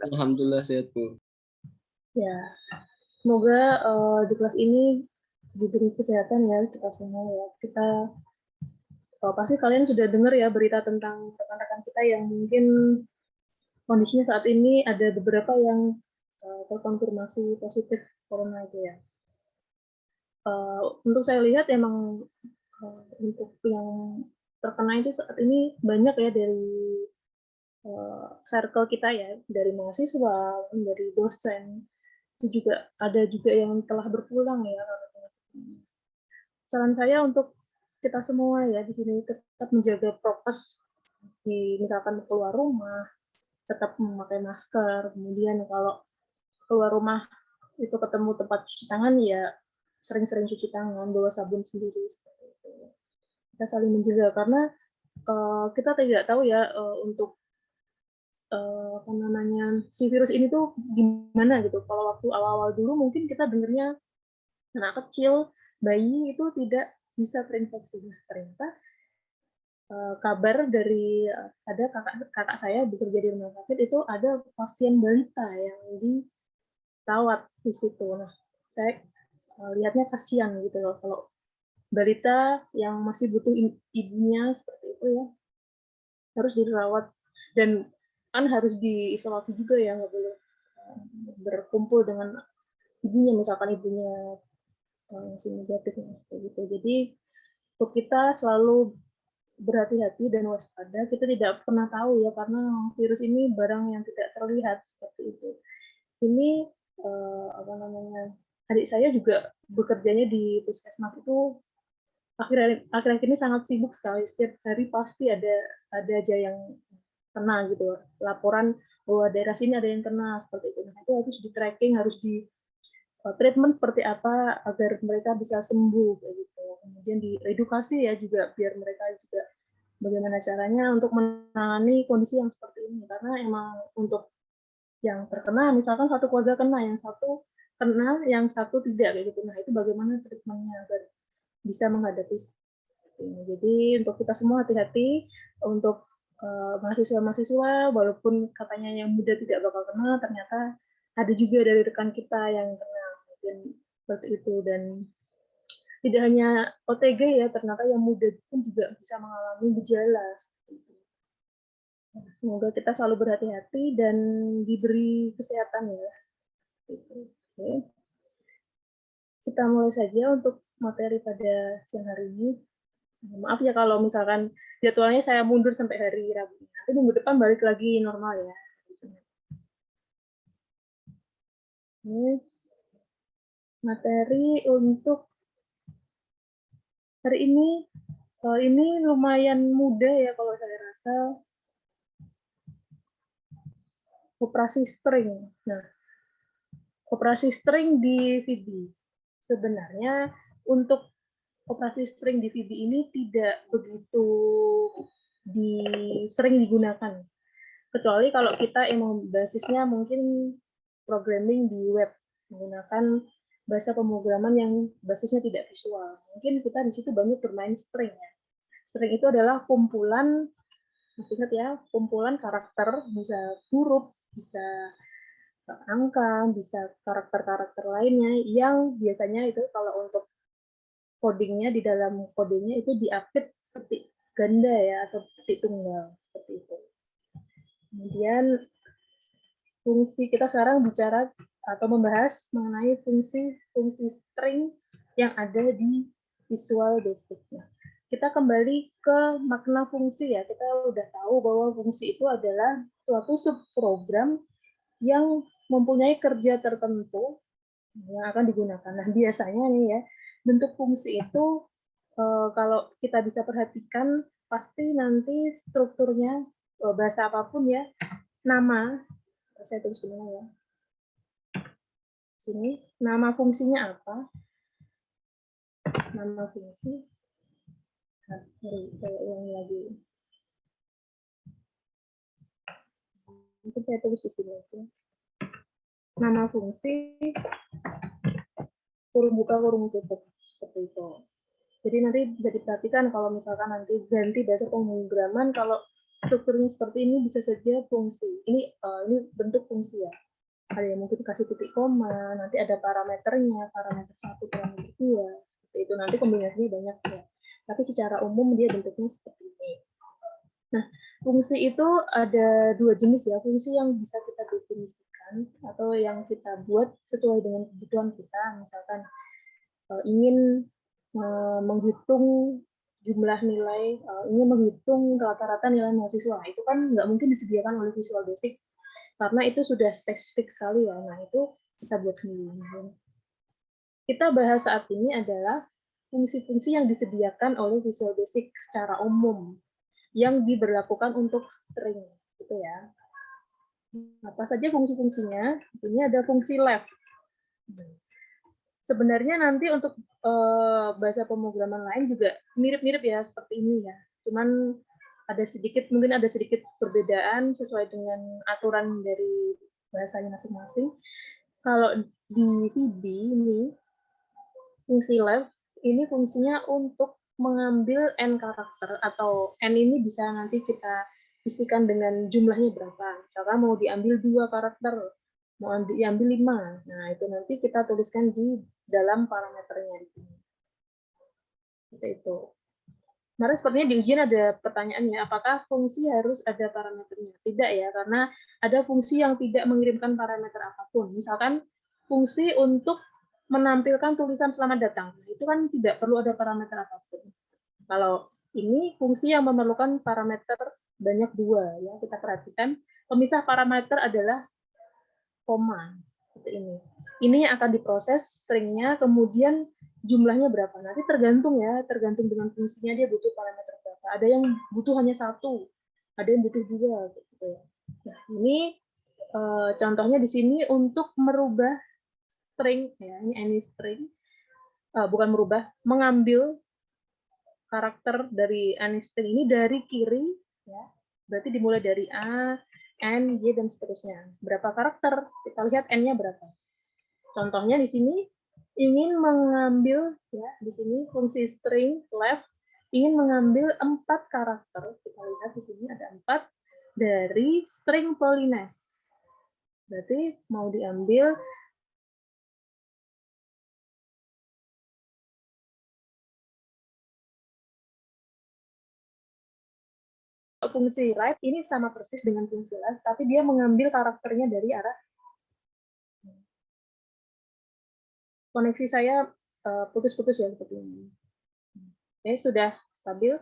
Alhamdulillah sehat, Bu. Ya, semoga di kelas ini diberi kesehatan ya kita semua ya. Kita pasti kalian sudah dengar ya berita tentang rekan-rekan kita yang mungkin kondisinya saat ini ada beberapa yang terkonfirmasi positif corona itu ya. Untuk saya lihat emang untuk yang terkena itu saat ini banyak ya dari circle kita ya, dari mahasiswa, dari dosen, itu juga ada juga yang telah berpulang ya. Saran saya untuk kita semua ya di sini tetap menjaga prokes di misalkan keluar rumah, tetap memakai masker, kemudian kalau keluar rumah itu ketemu tempat cuci tangan ya sering-sering cuci tangan, bawa sabun sendiri seperti itu. Kita saling menjaga karena kita tidak tahu ya untuk apa namanya si virus ini tuh gimana gitu. Kalau waktu awal-awal dulu mungkin kita dengarnya anak kecil, bayi itu tidak bisa terinfeksi. Nah, ternyata kabar dari ada kakak saya bekerja di rumah sakit itu ada pasien balita yang dirawat di situ. Nah, saya lihatnya kasihan gitu loh kalau balita yang masih butuh ibunya seperti itu ya harus dirawat dan kan harus diisolasi juga ya nggak boleh berkumpul dengan ibunya misalkan ibunya masih negatif kayak gitu. Jadi untuk kita selalu berhati-hati dan waspada. Kita tidak pernah tahu ya karena virus ini barang yang tidak terlihat seperti itu. Ini apa namanya? Adik saya juga bekerjanya di puskesmas itu akhir-akhir ini sangat sibuk sekali. Setiap hari pasti ada aja yang kena gitu. Laporan bahwa daerah sini ada yang kena seperti itu. Nah, itu harus di tracking, harus di treatment seperti apa agar mereka bisa sembuh kayak gitu. Kemudian diedukasi ya juga biar mereka juga bagaimana caranya untuk menangani kondisi yang seperti ini karena emang untuk yang terkena misalkan satu keluarga kena yang satu tidak kayak gitu. Nah itu bagaimana treatmentnya agar bisa menghadapi ini. Jadi untuk kita semua hati-hati untuk mahasiswa-mahasiswa walaupun katanya yang muda tidak bakal kena ternyata ada juga dari rekan kita yang kena mungkin seperti itu dan tidak hanya OTG ya ternyata yang muda pun juga bisa mengalami gejala. Semoga kita selalu berhati-hati dan diberi kesehatan ya. Oke. Kita mulai saja untuk materi pada siang hari ini. Maaf ya kalau misalkan jadwalnya saya mundur sampai hari Rabu. Nanti minggu depan balik lagi normal ya. Ini materi untuk hari ini lumayan mudah ya kalau saya rasa. Operasi string. Nah, operasi string di VB. Sebenarnya untuk operasi string di VB ini tidak begitu sering digunakan. Kecuali kalau kita emang basisnya mungkin programming di web menggunakan bahasa pemrograman yang basisnya tidak visual. Mungkin kita di situ banyak bermain string ya. String itu adalah kumpulan, masih ingat ya, kumpulan karakter, bisa huruf, bisa angka, bisa karakter-karakter lainnya yang biasanya itu kalau untuk codingnya di dalam kodenya itu diapit petik ganda ya atau petik tunggal seperti itu. Kemudian fungsi kita sekarang bicara atau membahas mengenai fungsi string yang ada di Visual Basic. Nah, kita kembali ke makna fungsi ya. Kita udah tahu bahwa fungsi itu adalah suatu subprogram yang mempunyai kerja tertentu yang akan digunakan. Nah, biasanya nih ya, bentuk fungsi itu kalau kita bisa perhatikan pasti nanti strukturnya bahasa apapun ya, nama saya tulis dulu ya. Sini, nama fungsinya apa? Nama fungsi. Saya ulangi lagi. Mungkin saya tulis di sini aja. Nama fungsi, kurung buka, kurung tutup. Seperti itu. Jadi nanti bisa diperhatikan kalau misalkan nanti ganti bahasa pemrograman, kalau strukturnya seperti ini bisa saja fungsi. Ini bentuk fungsi ya. Ada yang mungkin kasih titik koma, nanti ada parameternya, parameter 1, parameter 2, seperti itu. Nanti kombinasinya banyak ya. Tapi secara umum dia bentuknya seperti ini. Nah, fungsi itu ada dua jenis ya, fungsi yang bisa kita definisikan atau yang kita buat sesuai dengan kebutuhan kita. Misalkan ingin menghitung jumlah nilai, ingin menghitung rata-rata nilai mahasiswa. Itu kan nggak mungkin disediakan oleh Visual Basic karena itu sudah spesifik sekali ya. Nah, itu kita buat sendiri. Kita bahas saat ini adalah fungsi-fungsi yang disediakan oleh Visual Basic secara umum yang diberlakukan untuk string, gitu ya. Apa saja fungsi-fungsinya? Ini ada fungsi left. Sebenarnya nanti untuk bahasa pemrograman lain juga mirip-mirip ya seperti ini ya. Cuman mungkin ada sedikit perbedaan sesuai dengan aturan dari bahasanya masing-masing. Kalau di VB ini fungsi left ini fungsinya untuk mengambil n karakter, atau n ini bisa nanti kita isikan dengan jumlahnya berapa. Misalkan mau diambil 2 karakter, mau diambil 5. Nah, itu nanti kita tuliskan di dalam parameternya di sini. Seperti itu. Kemarin sepertinya di ujian ada pertanyaannya, apakah fungsi harus ada parameternya? Tidak ya, karena ada fungsi yang tidak mengirimkan parameter apapun. Misalkan fungsi untuk menampilkan tulisan selamat datang. Itu kan tidak perlu ada parameter apapun. Kalau ini fungsi yang memerlukan parameter banyak 2 ya, kita perhatikan. Pemisah parameter adalah koma seperti ini. Ini yang akan diproses stringnya, kemudian jumlahnya berapa. Nanti tergantung ya, tergantung dengan fungsinya dia butuh parameter berapa. Ada yang butuh hanya 1, ada yang butuh 2 gitu ya. Nah, ini contohnya di sini untuk merubah string ya, ini any string, bukan merubah, mengambil karakter dari any string ini dari kiri ya. Berarti dimulai dari A, N, Y, dan seterusnya. Berapa karakter? Kita lihat N-nya berapa. Contohnya di sini ingin mengambil ya, di sini fungsi string left ingin mengambil 4 karakter. Kita lihat di sini ada 4 dari string Polines. Berarti mau diambil fungsi right ini sama persis dengan fungsi left, tapi dia mengambil karakternya dari arah. Koneksi saya putus-putus ya seperti ini. Oke, sudah stabil.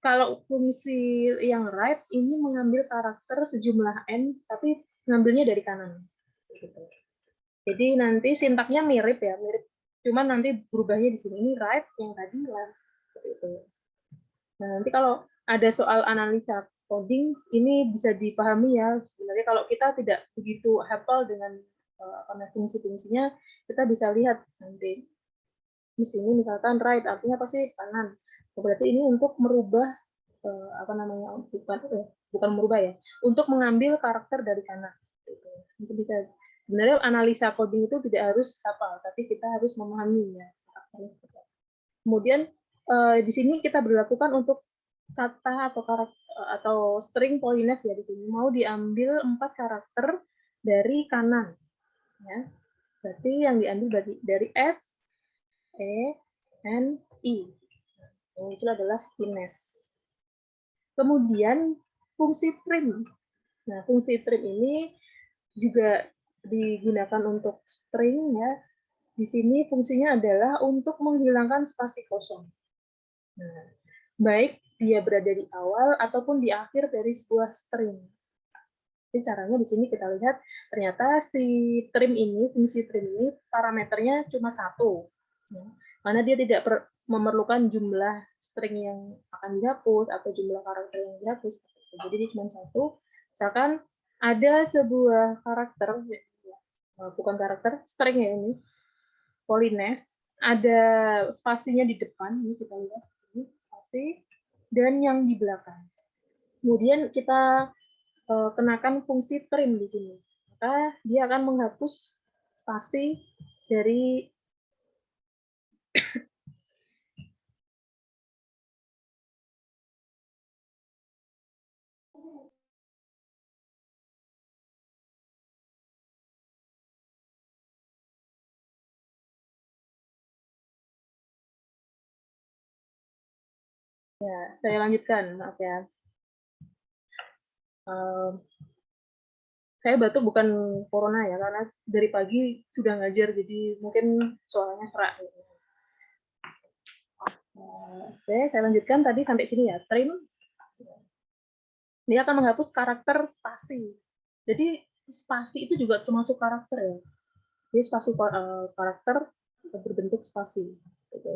Kalau fungsi yang right ini mengambil karakter sejumlah n, tapi ngambilnya dari kanan. Jadi nanti sintaknya mirip ya, mirip. Cuman nanti berubahnya di sini. Ini right, yang tadi left. Seperti itu. Nah, nanti kalau ada soal analisa coding, ini bisa dipahami ya. Sebenarnya kalau kita tidak begitu hafal dengan fungsi-fungsinya, kita bisa lihat nanti di sini misalkan right artinya apa sih? Kanan. Berarti ini untuk merubah apa namanya, bukan merubah ya, untuk mengambil karakter dari kanan. Itu bisa. Sebenarnya analisa coding itu tidak harus hafal, tapi kita harus memahami ya karakternya seperti apa. Kemudian di sini kita berlakukan untuk kata atau karakter atau string Polines ya, di sini mau diambil 4 karakter dari kanan ya. Berarti yang diambil dari S, E, N, I. Nah, itu adalah Ines. Kemudian fungsi trim. Nah, fungsi trim ini juga digunakan untuk string ya. Di sini fungsinya adalah untuk menghilangkan spasi kosong. Nah, baik dia berada di awal ataupun di akhir dari sebuah string. Jadi caranya di sini kita lihat ternyata si trim ini, fungsi trim ini parameternya cuma 1. Ya. Karena dia tidak memerlukan jumlah string yang akan dihapus atau jumlah karakter yang dihapus. Jadi dia cuma 1. Misalkan ada sebuah karakter, bukan karakter, string ya ini, Polines, ada spasinya di depan, ini kita lihat, ini spasi, dan yang di belakang. Kemudian kita kenakan fungsi trim di sini. Maka dia akan menghapus spasi dari Ya, saya lanjutkan, maaf ya. Saya batuk bukan corona ya, karena dari pagi sudah ngajar, jadi mungkin suaranya serak. Oke, saya lanjutkan tadi sampai sini ya. Trim, dia akan menghapus karakter spasi. Jadi spasi itu juga termasuk karakter ya. Jadi spasi karakter berbentuk spasi.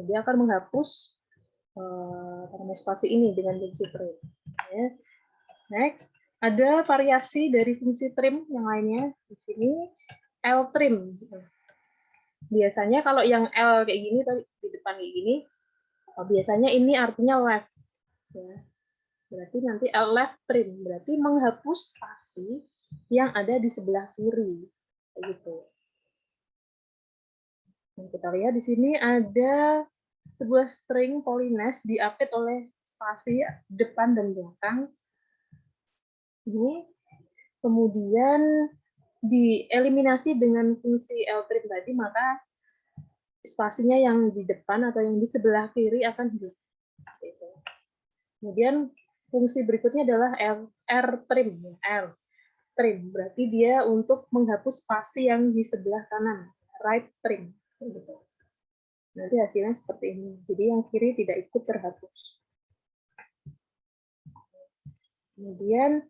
Dia akan menghapus spasi ini dengan fungsi trim. Oke. Next, ada variasi dari fungsi trim yang lainnya. Di sini L trim. Biasanya kalau yang L kayak gini tadi di depan kayak gini, biasanya ini artinya left. Ya. Berarti nanti L left trim, berarti menghapus spasi yang ada di sebelah kiri. Kayak gitu. Nah, kita lihat di sini ada sebuah string Polines diapit oleh spasi depan dan belakang. Ini kemudian dieliminasi dengan fungsi L trim tadi, maka spasinya yang di depan atau yang di sebelah kiri akan hilang. Kemudian fungsi berikutnya adalah R trim. R trim berarti dia untuk menghapus spasi yang di sebelah kanan, right trim. Nanti hasilnya seperti ini. Jadi yang kiri tidak ikut terhapus. Kemudian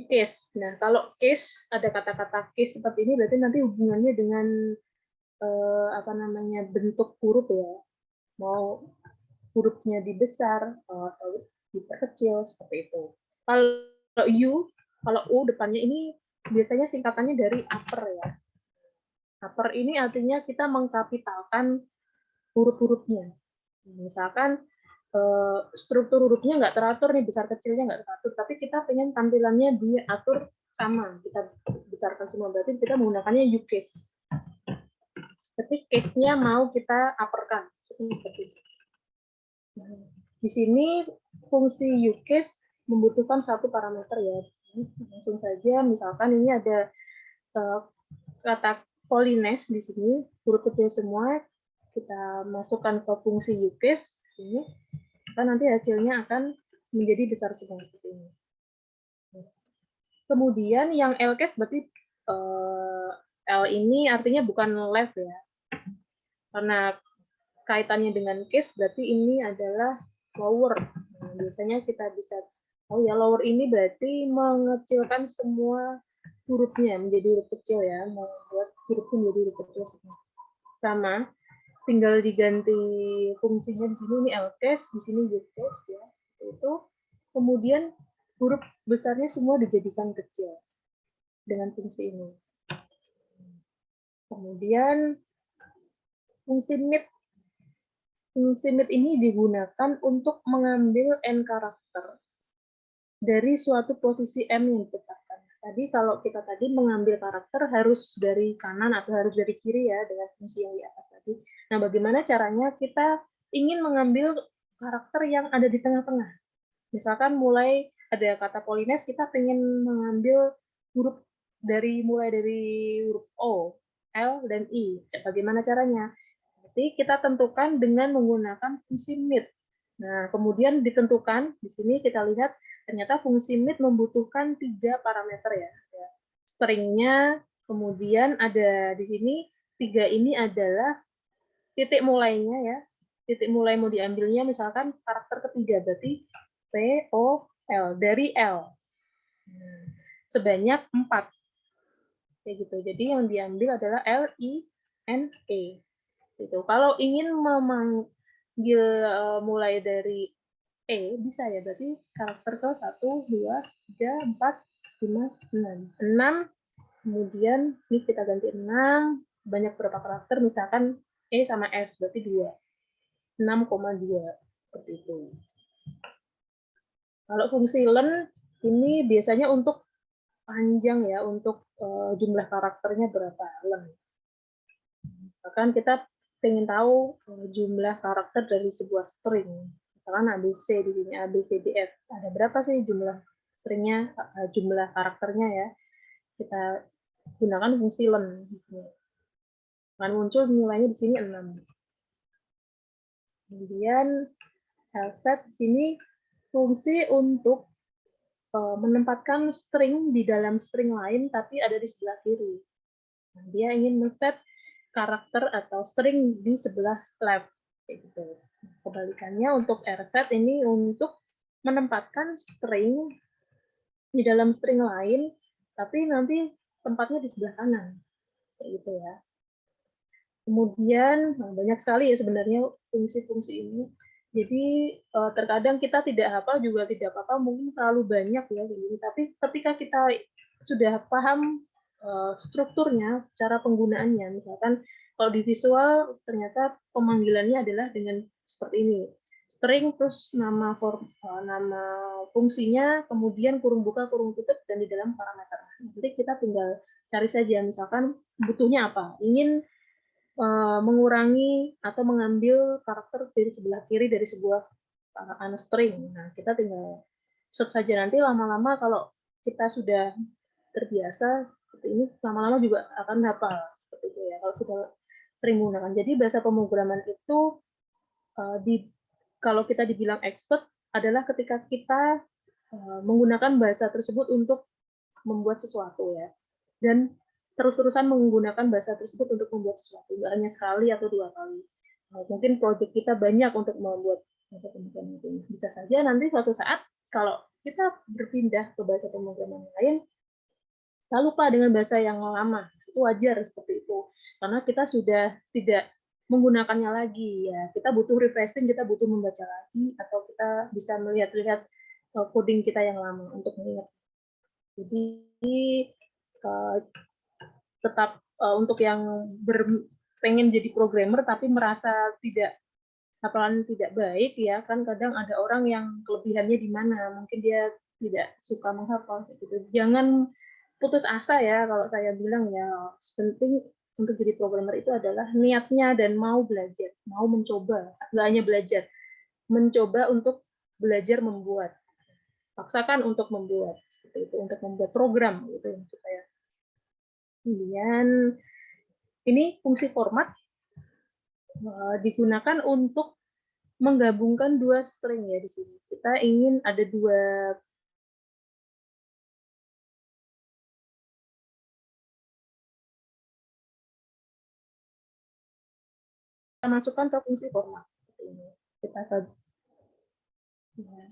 case. Nah, kalau case ada kata-kata case seperti ini berarti nanti hubungannya dengan bentuk huruf ya. Mau hurufnya dibesar atau diperkecil seperti itu. Kalau kalau U depannya ini biasanya singkatannya dari upper ya. Upper ini artinya kita mengkapitalkan huruf-hurufnya. Misalkan struktur hurufnya nggak teratur nih, besar kecilnya nggak teratur, tapi kita pengen tampilannya diatur sama, kita besarkan semua, berarti kita menggunakannya UCase. Tapi case-nya mau kita upperkan. Seperti itu. Di sini fungsi UCase membutuhkan satu parameter ya. Langsung saja, misalkan ini ada kata Polines di sini, huruf kecil semua, kita masukkan ke fungsi UCase, ini, maka nanti hasilnya akan menjadi besar semua seperti ini. Kemudian yang L-case berarti L ini artinya bukan left ya, karena kaitannya dengan case berarti ini adalah lower. Nah, biasanya kita bisa tahu ya, lower ini berarti mengecilkan semua hurufnya menjadi huruf kecil ya, membuat hurufnya menjadi huruf kecil semua. Sama, tinggal diganti fungsinya di sini ini L-case, di sini U-case ya. Itu kemudian huruf besarnya semua dijadikan kecil dengan fungsi ini. Kemudian fungsi mid. Fungsi mid ini digunakan untuk mengambil n karakter dari suatu posisi m yang ditetapkan. Tadi kalau kita tadi mengambil karakter harus dari kanan atau harus dari kiri ya dengan fungsi yang di atas tadi. Nah, bagaimana caranya kita ingin mengambil karakter yang ada di tengah-tengah? Misalkan mulai ada kata Polines, kita ingin mengambil huruf mulai dari huruf O, L, dan I. Bagaimana caranya? Berarti kita tentukan dengan menggunakan fungsi mid. Nah, kemudian ditentukan, di sini kita lihat ternyata fungsi mid membutuhkan 3 parameter ya. Stringnya, kemudian ada di sini 3 ini adalah titik mulainya ya. Titik mulai mau diambilnya misalkan karakter ketiga, berarti P, O, L, dari L. Sebanyak 4. Kayak gitu. Jadi yang diambil adalah L, I, N, E. Gitu. Kalau ingin memanggil mulai dari bisa ya, berarti karakter ke 1, 2, 3, 4, 5, 6. 6, kemudian ini kita ganti 6, banyak berapa karakter, misalkan sama S, berarti 2. 6,2, seperti itu. Kalau fungsi learn, ini biasanya untuk panjang ya, untuk jumlah karakternya berapa, learn. Bahkan kita ingin tahu jumlah karakter dari sebuah string. Misalkan ABC di sini, ABCDF. Ada berapa sih jumlah stringnya, jumlah karakternya ya. Kita gunakan fungsi len. Akan muncul nilainya di sini 6. Kemudian set di sini fungsi untuk menempatkan string di dalam string lain, tapi ada di sebelah kiri. Nah, dia ingin men-set karakter atau string di sebelah left. Kayak gitu. Kebalikannya untuk rset ini untuk menempatkan string di dalam string lain, tapi nanti tempatnya di sebelah kanan. Kayak gitu ya. Kemudian banyak sekali ya sebenarnya fungsi-fungsi ini. Jadi terkadang kita tidak hafal juga tidak apa-apa, mungkin terlalu banyak ya. Tapi ketika kita sudah paham strukturnya, cara penggunaannya, misalkan kalau di visual ternyata pemanggilannya adalah dengan seperti ini. String terus nama fungsinya, kemudian kurung buka, kurung tutup, dan di dalam parameter. Nanti kita tinggal cari saja, misalkan butuhnya apa. Ingin mengurangi atau mengambil karakter dari sebelah kiri dari sebuah string. Nah, kita tinggal search saja, nanti lama-lama kalau kita sudah terbiasa seperti ini, lama-lama juga akan hafal seperti itu ya, kalau sudah sering menggunakan. Jadi bahasa pemrograman itu kalau kita dibilang expert adalah ketika kita menggunakan bahasa tersebut untuk membuat sesuatu ya. Dan terus-terusan menggunakan bahasa tersebut untuk membuat sesuatu, nggak hanya sekali atau 2 kali. Mungkin proyek kita banyak untuk membuat bahasa pemrograman itu. Bisa saja nanti suatu saat kalau kita berpindah ke bahasa pemrograman lain, kita lupa dengan bahasa yang lama. Itu wajar seperti itu. Karena kita sudah tidak menggunakannya lagi ya. Kita butuh refreshing, kita butuh membaca lagi, atau kita bisa melihat-lihat coding kita yang lama untuk mengingat. Jadi tetap untuk yang pengen jadi programmer tapi merasa hafalan tidak baik ya, kan kadang ada orang yang kelebihannya di mana, mungkin dia tidak suka menghafal gitu. Jangan putus asa ya, kalau saya bilang ya, penting untuk jadi programmer itu adalah niatnya dan mau belajar, mau mencoba, nggak hanya belajar, mencoba untuk belajar membuat, paksakan untuk membuat, seperti itu, untuk membuat program gitu yang saya. Kemudian ini fungsi format digunakan untuk menggabungkan 2 string ya di sini. Kita ingin ada 2 kita masukkan ke fungsi format. Kita ya.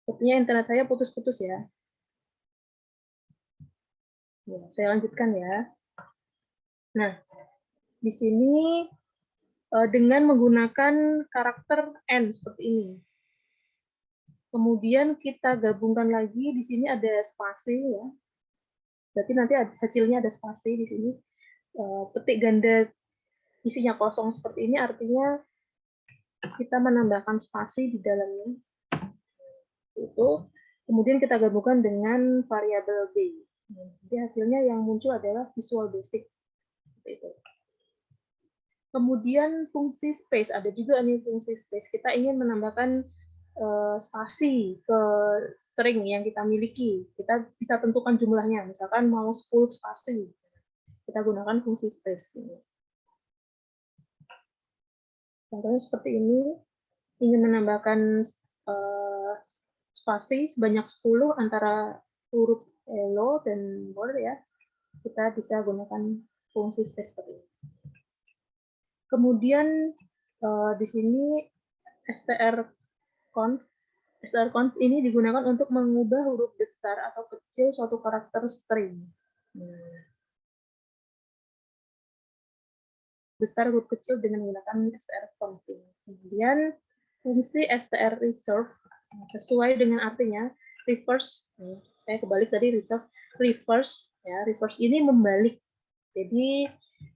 Sepertinya internet saya putus-putus ya. Ya, saya lanjutkan ya. Nah, di sini dengan menggunakan karakter N seperti ini. Kemudian kita gabungkan lagi, di sini ada spasi ya. Berarti nanti hasilnya ada spasi di sini. Petik ganda isinya kosong seperti ini artinya kita menambahkan spasi di dalamnya. Itu kemudian kita gabungkan dengan variabel b. Jadi hasilnya yang muncul adalah Visual Basic. Itu. Kemudian fungsi space, ada juga nih fungsi space. Kita ingin menambahkan spasi ke string yang kita miliki. Kita bisa tentukan jumlahnya, misalkan mau 10 spasi. Kita gunakan fungsi space. Contohnya seperti ini, ingin menambahkan spasi sebanyak 10 antara huruf hello dan word ya, kita bisa gunakan fungsi space seperti ini. Kemudian di sini strconf ini digunakan untuk mengubah huruf besar atau kecil suatu karakter string. Besar huruf kecil dengan menggunakan strconf. Kemudian fungsi strreserve sesuai dengan artinya reverse. Saya kebalik tadi reverse ya, reverse ini membalik. Jadi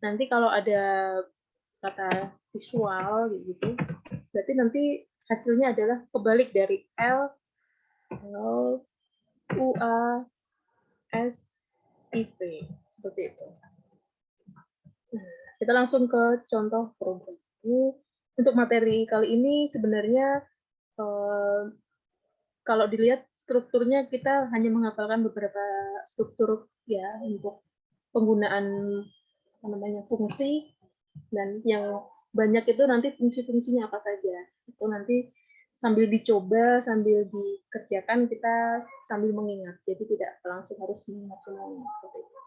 nanti kalau ada kata visual gitu, berarti nanti hasilnya adalah kebalik dari L U A S I P seperti itu. Nah, kita langsung ke contoh program. Ini untuk materi kali ini sebenarnya kalau dilihat strukturnya kita hanya menghafalkan beberapa struktur ya untuk penggunaan fungsi, dan yang banyak itu nanti fungsi-fungsinya apa saja. Itu nanti sambil dicoba, sambil dikerjakan, kita sambil mengingat. Jadi tidak langsung harus mengingat semuanya seperti itu.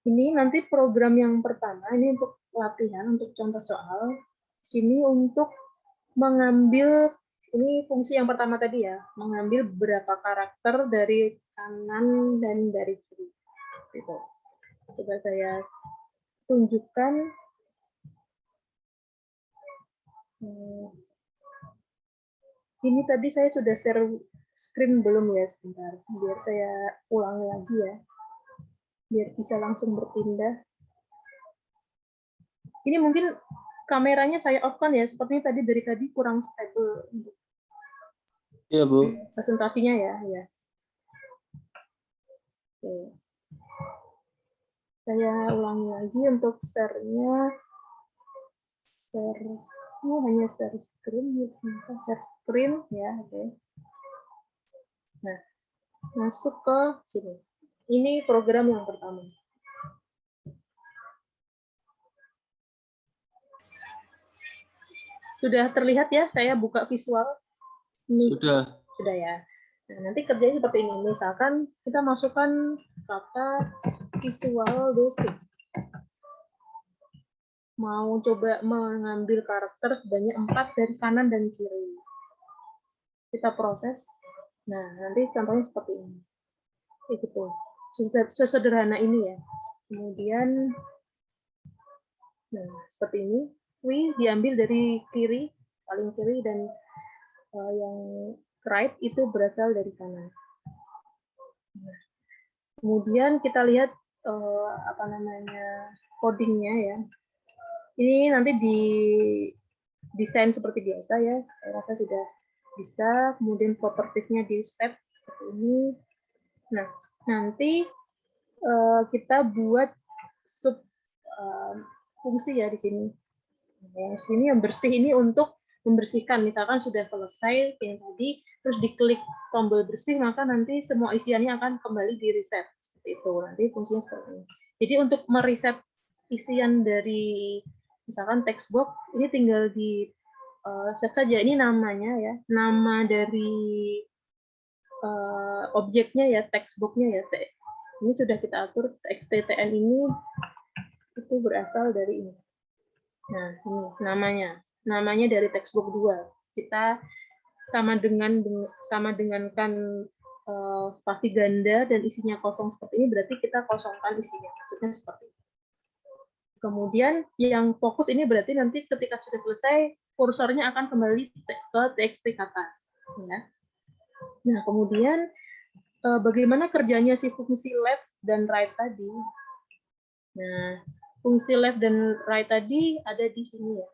Ini nanti program yang pertama, ini untuk latihan, untuk contoh soal. Sini untuk mengambil, ini fungsi yang pertama tadi ya, mengambil beberapa karakter dari kanan dan dari kiri. Gitu. Coba saya tunjukkan. Ini tadi saya sudah share screen belum ya, sebentar. Biar saya ulangi lagi ya. Biar bisa langsung berpindah. Ini mungkin kameranya saya off-kan ya, sepertinya dari tadi kurang stable untuk Iya, Bu. presentasinya ya. Oke. Saya ulangi lagi untuk share-nya. Hanya share screen ya, oke. Nah, masuk ke sini. Ini program yang pertama. Sudah terlihat ya, saya buka visual. Ini sudah ya. Nah, nanti kerjanya seperti ini. Misalkan kita masukkan kata visual basic. Mau coba mengambil karakter sebanyak 4 dari kanan dan kiri. Kita proses. Nah, nanti contohnya seperti ini. Gitu. Sesederhana ini ya. Kemudian, nah seperti ini. Diambil dari kiri, paling kiri, dan yang right itu berasal dari kanan. Nah, kemudian kita lihat codingnya ya. Ini nanti di desain seperti biasa ya. Saya rasa sudah bisa. Kemudian propertiesnya di set seperti ini. Nah, nanti kita buat sub fungsi ya di sini. Yang sini yang bersih ini untuk membersihkan. Misalkan sudah selesai yang tadi, terus diklik tombol bersih, maka nanti semua isiannya akan kembali di reset. Seperti itu. Nanti fungsinya seperti ini. Jadi untuk mereset isian dari misalkan text box, ini tinggal di set saja. Ini namanya ya, nama dari objeknya ya, text box-nya ya. Ini sudah kita atur, txttn ini itu berasal dari ini. Nah, ini namanya dari textbook 2. Kita sama dengankan spasi ganda dan isinya kosong seperti ini, berarti kita kosongkan isinya. Maksudnya seperti itu. Kemudian yang fokus ini berarti nanti ketika sudah selesai, kursornya akan kembali ke txt kata. Ya. Nah, kemudian bagaimana kerjanya si fungsi left dan right tadi? Nah, fungsi left dan right tadi ada di sini ya.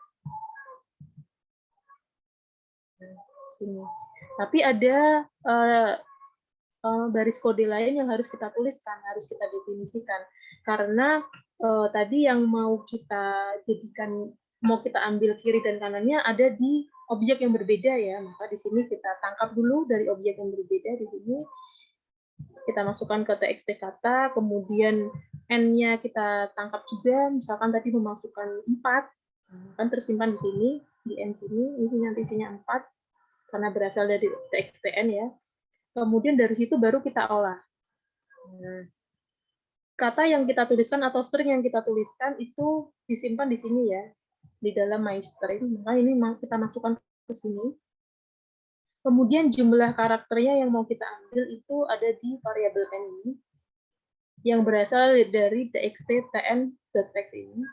Sini. Tapi ada baris kode lain yang harus kita tuliskan, harus kita definisikan. Karena tadi yang mau kita jadikan, mau kita ambil kiri dan kanannya ada di objek yang berbeda ya. Maka di sini kita tangkap dulu dari objek yang berbeda di sini. Kita masukkan ke txt kata, kemudian n-nya kita tangkap juga. Misalkan tadi memasukkan 4, kan tersimpan di sini, di n sini, ini nanti isinya 4. Karena berasal dari txtn ya. Kemudian dari situ baru kita olah. Nah, kata yang kita tuliskan atau string yang kita tuliskan itu disimpan di sini ya, di dalam MyString. Maka ini kita masukkan ke sini. Kemudian jumlah karakternya yang mau kita ambil itu ada di variabel n ini, yang berasal dari txt_tn.text ini.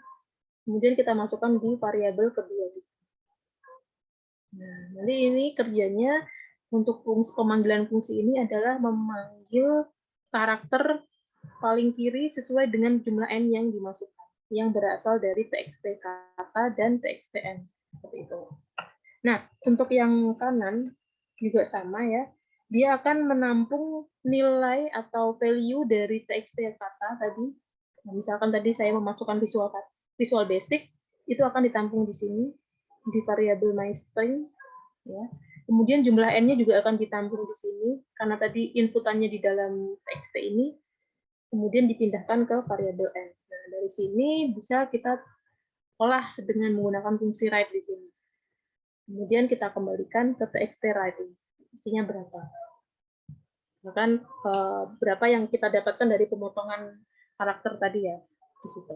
Kemudian kita masukkan di variabel kedua. Nah, nanti ini kerjanya untuk pemanggilan fungsi ini adalah memanggil karakter paling kiri sesuai dengan jumlah n yang dimasukkan, yang berasal dari txt kata dan txtn. Seperti itu. Nah, untuk yang kanan juga sama ya. Dia akan menampung nilai atau value dari txt kata tadi. Nah, misalkan tadi saya memasukkan visual basic, itu akan ditampung di sini di variabel MyString ya. Kemudian jumlah n-nya juga akan ditampung di sini karena tadi inputannya di dalam txt ini, kemudian dipindahkan ke variabel n. Nah, dari sini bisa kita olah dengan menggunakan fungsi write di sini. Kemudian kita kembalikan ke txt writing. Isinya berapa? Bahkan berapa yang kita dapatkan dari pemotongan karakter tadi ya di situ.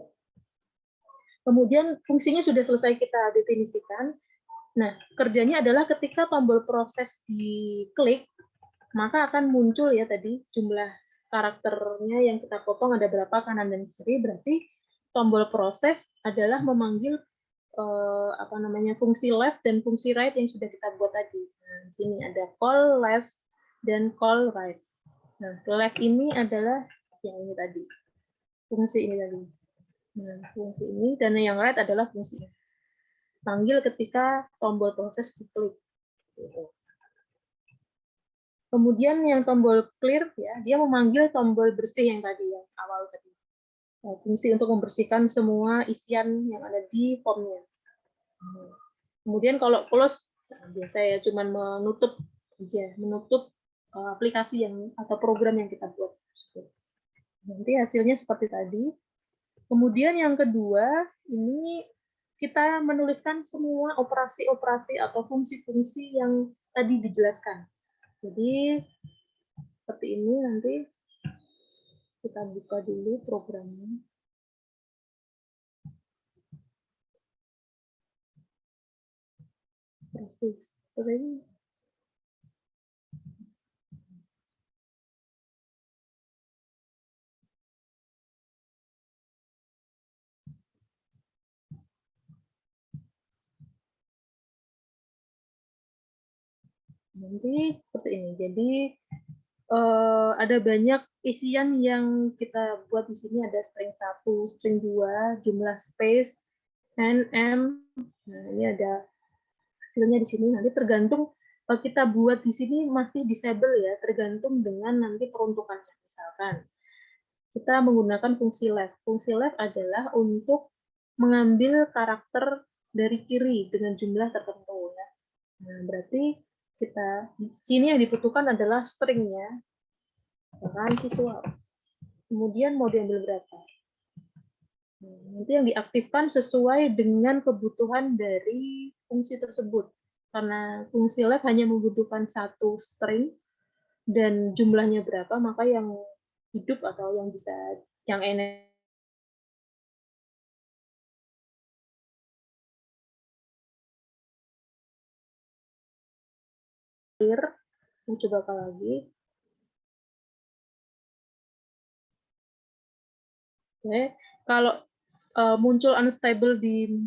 Kemudian fungsinya sudah selesai kita definisikan. Nah, kerjanya adalah ketika tombol proses diklik, maka akan muncul ya tadi jumlah karakternya yang kita potong ada berapa kanan dan kiri. Berarti tombol proses adalah memanggil fungsi left dan fungsi right yang sudah kita buat tadi. Nah, di sini ada call left dan call right. Nah, left ini adalah yang ini tadi, fungsi ini tadi. Nah, fungsi ini dan yang right adalah fungsi ini. Panggil ketika tombol proses diklik. Kemudian yang tombol clear ya, dia memanggil tombol bersih yang tadi yang awal tadi. Nah, fungsi untuk membersihkan semua isian yang ada di formnya. Kemudian kalau close, nah, biasa ya cuman menutup aja, menutup aplikasi yang atau program yang kita buat. Nanti hasilnya seperti tadi. Kemudian yang kedua, ini kita menuliskan semua operasi-operasi atau fungsi-fungsi yang tadi dijelaskan. Jadi seperti ini nanti kita buka dulu programnya. Proses string. Nanti seperti ini. Jadi ada banyak isian yang kita buat di sini, ada string 1, string 2, jumlah space, nm. Nah, ini ada hasilnya di sini. Nanti tergantung kita buat di sini masih disable ya, tergantung dengan nanti peruntukannya. Misalkan kita menggunakan fungsi left. Fungsi left adalah untuk mengambil karakter dari kiri dengan jumlah tertentu ya. Nah, berarti kita di sini yang dibutuhkan adalah stringnya, kan visual. Kemudian mau diambil berapa? Nah, nanti yang diaktifkan sesuai dengan kebutuhan dari fungsi tersebut. Karena fungsi left hanya membutuhkan satu string dan jumlahnya berapa, maka yang hidup atau yang bisa yang enak coba lagi. Oke. Kalau muncul unstable di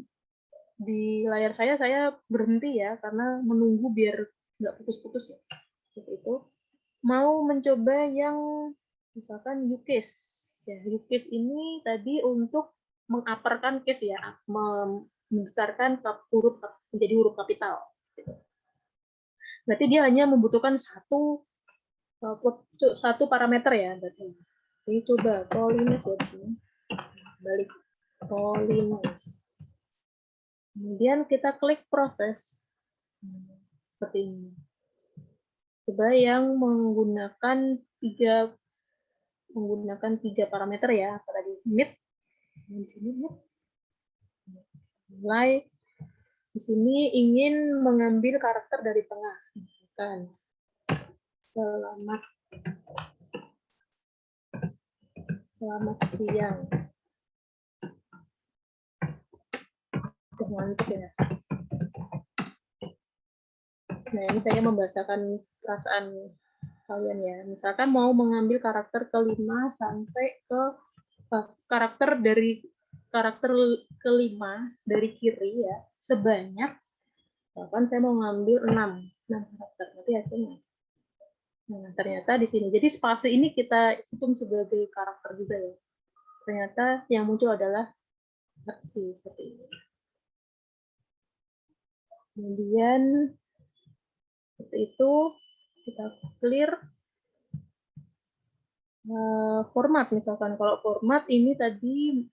layar saya berhenti ya karena menunggu biar nggak putus-putus ya. Seperti itu. Mau mencoba yang misalkan UCase. Ya, UCase ini tadi untuk mengupperkan case ya, membesarkan huruf menjadi huruf kapital. Berarti dia hanya membutuhkan satu parameter ya. Berarti. Jadi coba Polines ya di sini. Balik Polines. Kemudian kita klik proses. Seperti ini. Coba yang menggunakan tiga parameter ya, tadi mid, di sini mid, mulai di sini ingin mengambil karakter dari tengah, misalkan selamat siang, ngantuk ya. Nah ini saya membahasakan perasaan kalian ya. Misalkan mau mengambil karakter kelima sampai ke karakter kelima dari kiri ya, sebanyak, bahkan saya mau ngambil 6 karakter, nanti hasilnya. Nah, ternyata di sini, jadi spasi ini kita hitung sebagai karakter juga ya. Ternyata yang muncul adalah versi seperti ini. Kemudian seperti itu kita clear format. Misalkan kalau format ini tadi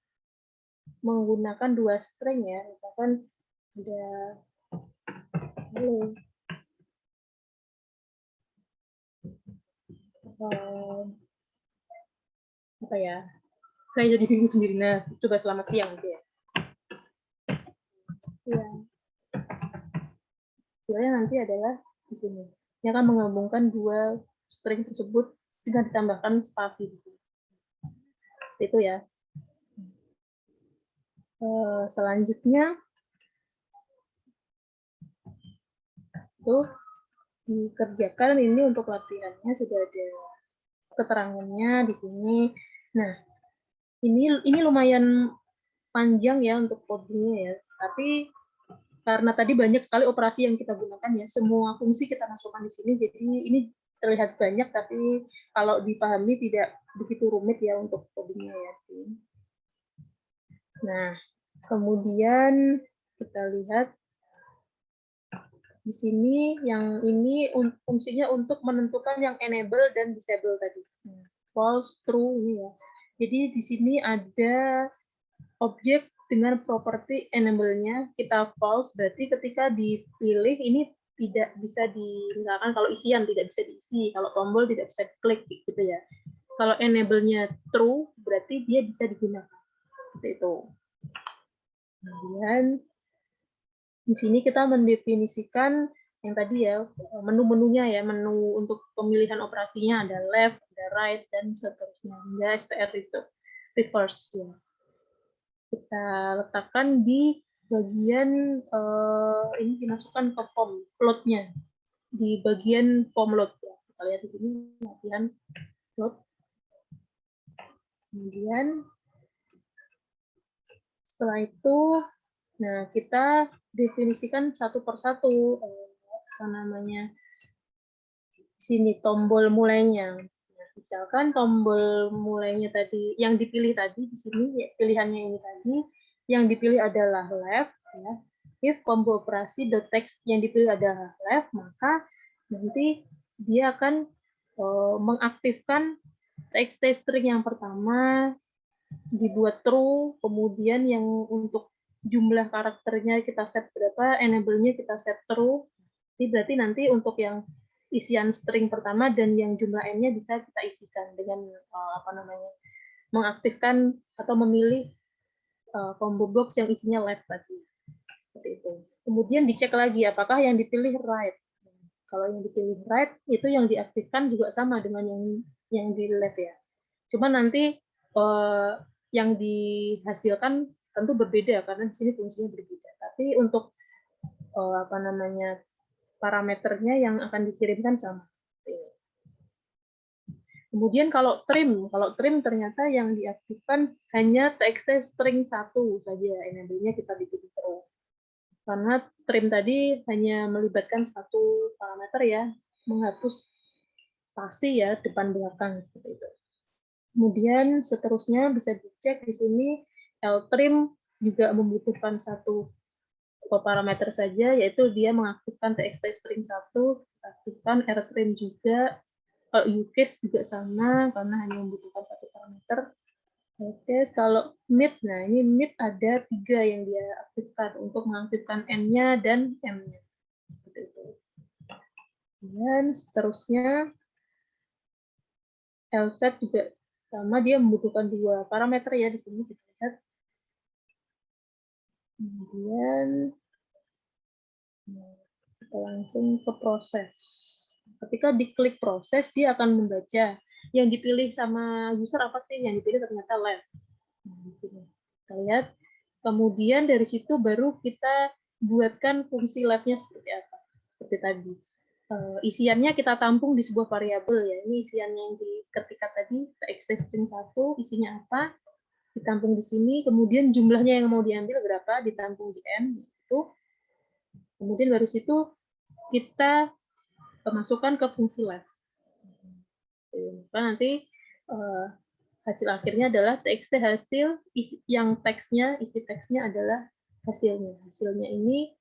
menggunakan 2 string ya, misalkan ada apa ya, saya jadi bingung sendiri. Nah, coba selamat siang gitu ya. hasilnya nanti adalah di sini. Ini akan menggabungkan dua string tersebut dengan ditambahkan spasi di sini. Itu ya. Selanjutnya itu dikerjakan, ini untuk latihannya sudah ada keterangannya di sini. Nah, ini lumayan panjang ya untuk codingnya ya. Tapi karena tadi banyak sekali operasi yang kita gunakan ya, semua fungsi kita masukkan di sini, jadi ini terlihat banyak, tapi kalau dipahami tidak begitu rumit ya untuk codingnya ya. Nah, kemudian kita lihat di sini, yang ini fungsinya untuk menentukan yang enable dan disable tadi. False, true ini ya. Jadi di sini ada objek dengan properti enable-nya, kita false, berarti ketika dipilih ini tidak bisa misalkan kalau isian tidak bisa diisi, kalau tombol tidak bisa diklik gitu ya. Kalau enable-nya true, berarti dia bisa digunakan. Seperti itu. Kemudian di sini kita mendefinisikan yang tadi ya, menu-menunya ya, menu untuk pemilihan operasinya ada left, ada right, dan seterusnya. Hingga str itu reverse ya. Kita letakkan di bagian ini dimasukkan ke form load-nya di bagian form load ya. Kita lihat di sini latihan load. Kemudian setelah itu, nah kita definisikan satu persatu apa namanya sini tombol mulainya. Nah, misalkan tombol mulainya tadi yang dipilih tadi di sini ya, pilihannya ini tadi yang dipilih adalah left ya. If combo operasi text yang dipilih adalah left, maka nanti dia akan mengaktifkan txt string yang pertama dibuat true, kemudian yang untuk jumlah karakternya kita set berapa, enable-nya kita set true. Jadi berarti nanti untuk yang isian string pertama dan yang jumlah n-nya bisa kita isikan dengan apa namanya mengaktifkan atau memilih combo box yang isinya left tadi. Seperti itu. Kemudian dicek lagi apakah yang dipilih right. Kalau yang dipilih right itu yang diaktifkan juga sama dengan yang di left ya. Cuma nanti yang dihasilkan tentu berbeda karena di sini fungsinya berbeda. Tapi untuk apa namanya parameternya yang akan dikirimkan sama. Kemudian kalau trim ternyata yang diaktifkan hanya txt string 1 saja, enable-nya kita bikin true. Karena trim tadi hanya melibatkan satu parameter ya, menghapus spasi ya depan belakang seperti itu. Kemudian seterusnya bisa dicek di sini ltrim juga membutuhkan satu parameter saja, yaitu dia mengaktifkan txt string 1, aktifkan rtrim juga. Kalau ucase juga sama karena hanya membutuhkan satu parameter. Oke, kalau mid, nah ini mid ada 3 yang dia aktifkan untuk mengaktifkan n-nya dan m-nya. Dan seterusnya lset juga sama, dia membutuhkan 2 parameter ya di sini kita lihat. Kemudian kita langsung ke proses. Ketika diklik proses, dia akan membaca yang dipilih sama user apa sih, yang dipilih ternyata left. Nah, di sini kita lihat. Kemudian dari situ baru kita buatkan fungsi left-nya seperti apa. Seperti tadi. Isiannya kita tampung di sebuah variabel ya. Ini isian yang ketika tadi txt string 1, isinya apa, ditampung di sini, kemudian jumlahnya yang mau diambil berapa, ditampung di n, itu. Kemudian baru situ kita masukkan ke fungsi left. Nanti hasil akhirnya adalah txt hasil yang teksnya, isi teksnya adalah hasilnya. Hasilnya ini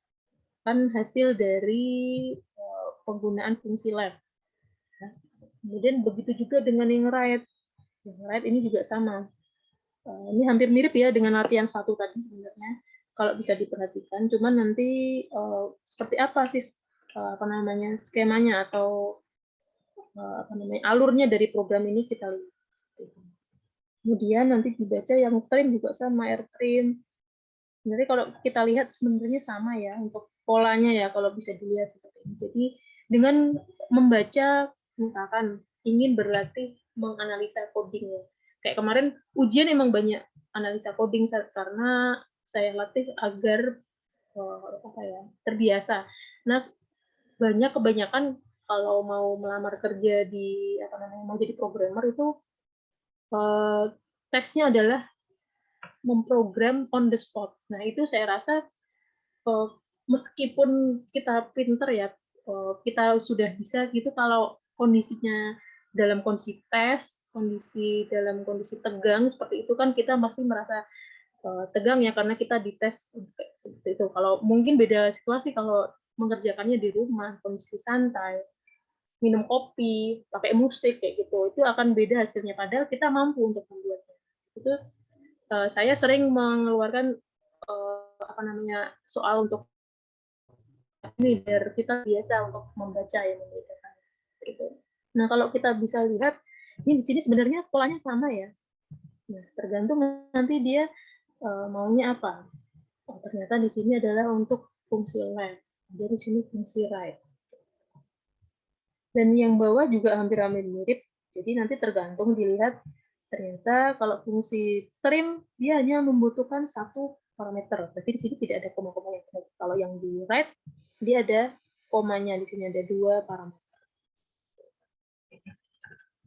kan hasil dari penggunaan fungsi left. Kemudian begitu juga dengan yang right. Yang right ini juga sama. Ini hampir mirip ya dengan latihan 1 tadi sebenarnya. Kalau bisa diperhatikan, cuman nanti seperti apa sih apa namanya skemanya atau apa namanya alurnya dari program ini kita lihat. Kemudian nanti dibaca yang trim juga sama, rtrim. Jadi kalau kita lihat sebenarnya sama ya untuk polanya ya kalau bisa dilihat seperti ini. Jadi dengan membaca, misalkan ingin berlatih menganalisa codingnya. Kayak kemarin ujian emang banyak analisa coding karena saya latih agar terbiasa. Nah, kebanyakan kalau mau melamar kerja di mau jadi programmer itu tesnya adalah memprogram on the spot. Nah, itu saya rasa meskipun kita pinter ya, kita sudah bisa gitu kalau kondisinya dalam kondisi tes, dalam kondisi tegang seperti itu kan kita masih merasa tegang ya karena kita dites seperti itu. Kalau mungkin beda situasi kalau mengerjakannya di rumah, kondisi santai, minum kopi, pakai musik kayak gitu, itu akan beda hasilnya. Padahal kita mampu untuk membuatnya. Itu saya sering mengeluarkan soal untuk ini biar kita biasa untuk membaca ya membedakan. Gitu. Nah kalau kita bisa lihat ini di sini sebenarnya polanya sama ya. Nah tergantung nanti dia maunya apa. Oh, ternyata di sini adalah untuk fungsi left. Jadi di sini fungsi right. Dan yang bawah juga hampir-hampir mirip. Jadi nanti tergantung dilihat. Ternyata kalau fungsi trim dia hanya membutuhkan satu parameter. Berarti di sini tidak ada koma-koma yang penuh. Kalau yang di right dia ada komanya. Di sini ada dua parameter.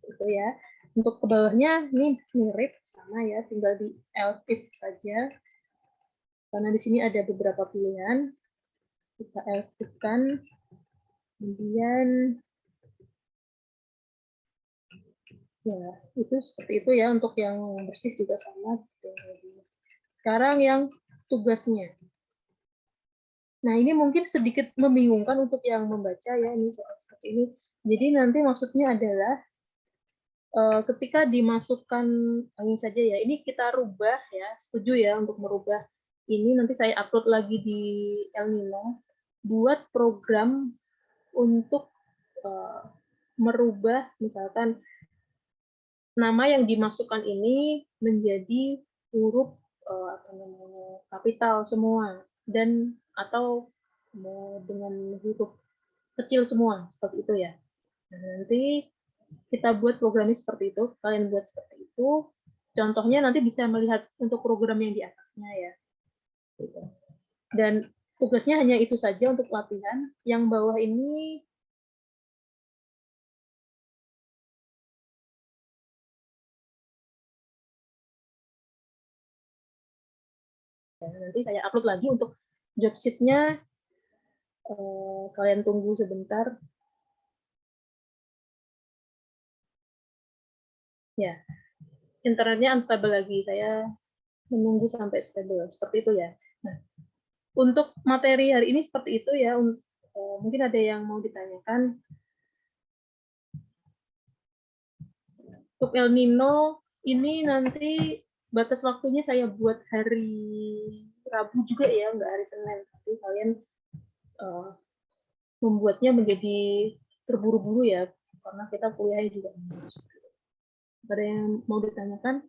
Itu ya. Untuk ke bawahnya ini mirip sama ya, tinggal di else if saja. Karena di sini ada beberapa pilihan. Kita else if kan. Kemudian ya, itu seperti itu ya untuk yang bersih juga sama. Sekarang yang tugasnya. Nah, ini mungkin sedikit membingungkan untuk yang membaca ya, ini soal seperti ini. Jadi nanti maksudnya adalah ketika dimasukkan, ini saja ya, ini kita rubah ya, setuju ya untuk merubah. Ini nanti saya upload lagi di El Nino, buat program untuk merubah misalkan nama yang dimasukkan ini menjadi huruf kapital semua dan atau dengan huruf kecil semua seperti itu ya. Nah, nanti kita buat programnya seperti itu, kalian buat seperti itu. Contohnya nanti bisa melihat untuk program yang di atasnya ya. Dan tugasnya hanya itu saja untuk latihan. Yang bawah ini nanti saya upload lagi untuk job sheet-nya. Kalian tunggu sebentar. Ya, internetnya unstable lagi. Saya menunggu sampai stable. Seperti itu ya. Nah, untuk materi hari ini seperti itu ya. Mungkin ada yang mau ditanyakan. Untuk El Nino, ini nanti batas waktunya saya buat hari Rabu juga ya, nggak hari Senin. Tapi kalian membuatnya menjadi terburu-buru ya, karena kita kuliahnya juga. Ada yang mau ditanyakan?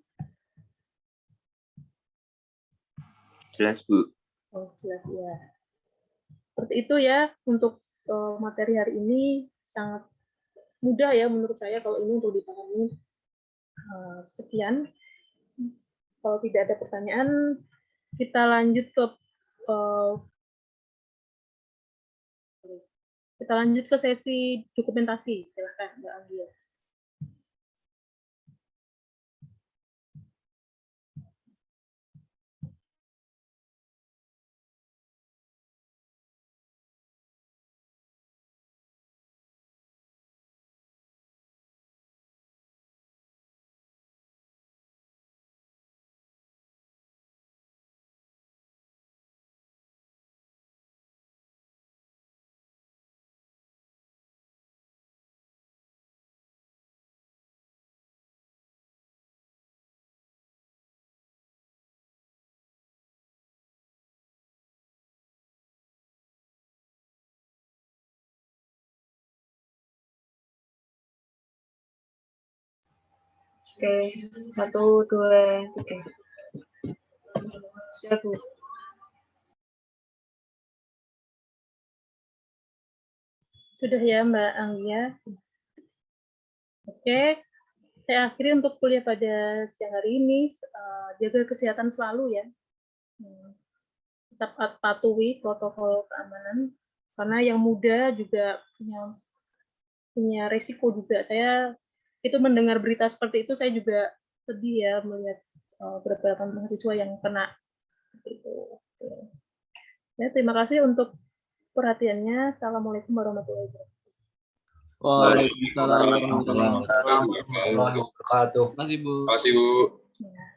Jelas, Bu. Oh, jelas ya. Seperti itu ya, untuk materi hari ini sangat mudah ya menurut saya kalau ini untuk dipahami. Sekian. Kalau tidak ada pertanyaan, kita lanjut ke sesi dokumentasi. Silakan, Mbak Anggia. Oke, 1, 2, 3. Sudah, Bu. Sudah ya Mbak Anggia. Oke, saya akhiri untuk kuliah pada siang hari ini. Jaga kesehatan selalu ya. Tetap patuhi protokol keamanan. Karena yang muda juga punya resiko juga. Saya itu mendengar berita seperti itu, saya juga sedih ya melihat beberapa mahasiswa yang kena. Itu. Ya, terima kasih untuk perhatiannya. Assalamualaikum warahmatullahi wabarakatuh. Waalaikumsalam warahmatullahi Warahmatullahi wabarakatuh. wabarakatuh. Terima kasih Bu. Terima kasih Bu. Ya.